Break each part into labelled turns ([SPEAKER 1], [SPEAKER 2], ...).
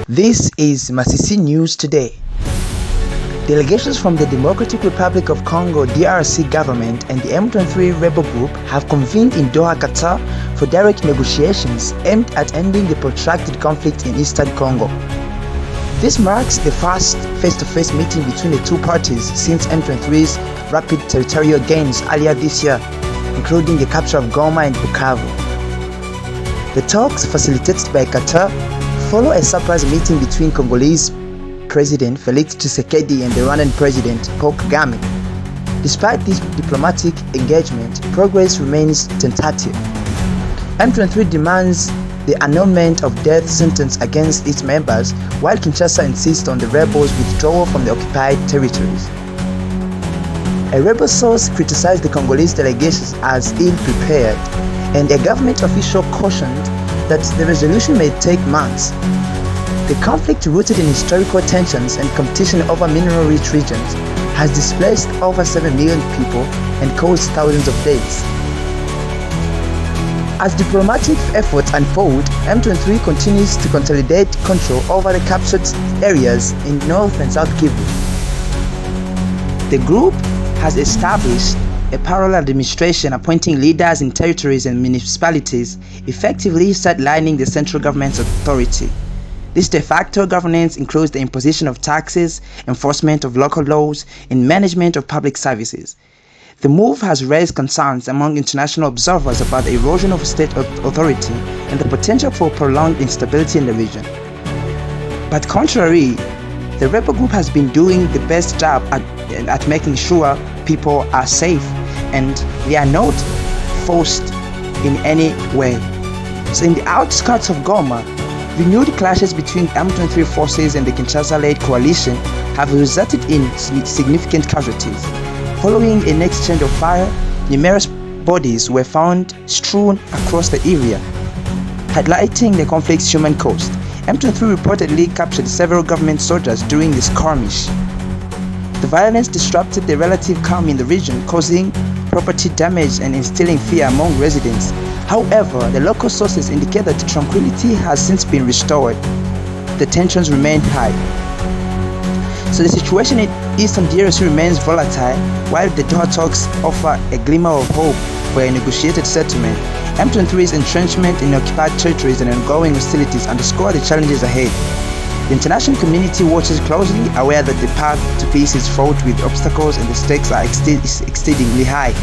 [SPEAKER 1] This is Masisi News Today. Delegations from the Democratic Republic of Congo DRC government and the M23 rebel group have convened in Doha, Qatar for direct negotiations aimed at ending the protracted conflict in eastern Congo. This marks the first face-to-face meeting between the two parties since M23's rapid territorial gains earlier this year, including the capture of Goma and Bukavu. The talks, facilitated by Qatar, follow a surprise meeting between Congolese President Felix Tshisekedi and the Rwandan President Paul Kagame. Despite this diplomatic engagement, progress remains tentative. M23 demands the annulment of death sentence against its members, while Kinshasa insists on the rebels' withdrawal from the occupied territories. A rebel source criticized the Congolese delegations as ill-prepared, and a government official cautioned that the resolution may take months. The conflict, rooted in historical tensions and competition over mineral-rich regions, has displaced over 7 million people and caused thousands of deaths. As diplomatic efforts unfold, M23 continues to consolidate control over the captured areas in North and South Kivu. The group has established a parallel administration appointing leaders in territories and municipalities, effectively sidelining the central government's authority. This de facto governance includes the imposition of taxes, enforcement of local laws, and management of public services. The move has raised concerns among international observers about the erosion of state authority and the potential for prolonged instability in the region. But contrary, the rebel group has been doing the best job at making sure people are safe and they are not forced in any way. So in the outskirts of Goma, renewed clashes between M23 forces and the Kinshasa-led coalition have resulted in significant casualties. Following an exchange of fire, numerous bodies were found strewn across the area, highlighting the conflict's human cost. M23 reportedly captured several government soldiers during the skirmish. The violence disrupted the relative calm in the region, causing property damage and instilling fear among residents. However, the local sources indicate that tranquility has since been restored. The tensions remain high. So the situation in eastern DRC remains volatile, while the Doha talks offer a glimmer of hope for a negotiated settlement. M23's entrenchment in occupied territories and ongoing hostilities underscore the challenges ahead. The international community watches closely, aware that the path to peace is fraught with obstacles and the stakes are exceedingly high.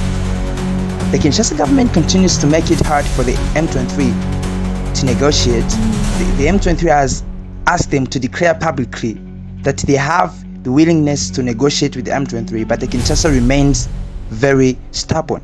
[SPEAKER 1] The Kinshasa government continues to make it hard for the M23 to negotiate. The M23 has asked them to declare publicly that they have the willingness to negotiate with the M23, but the Kinshasa remains very stubborn.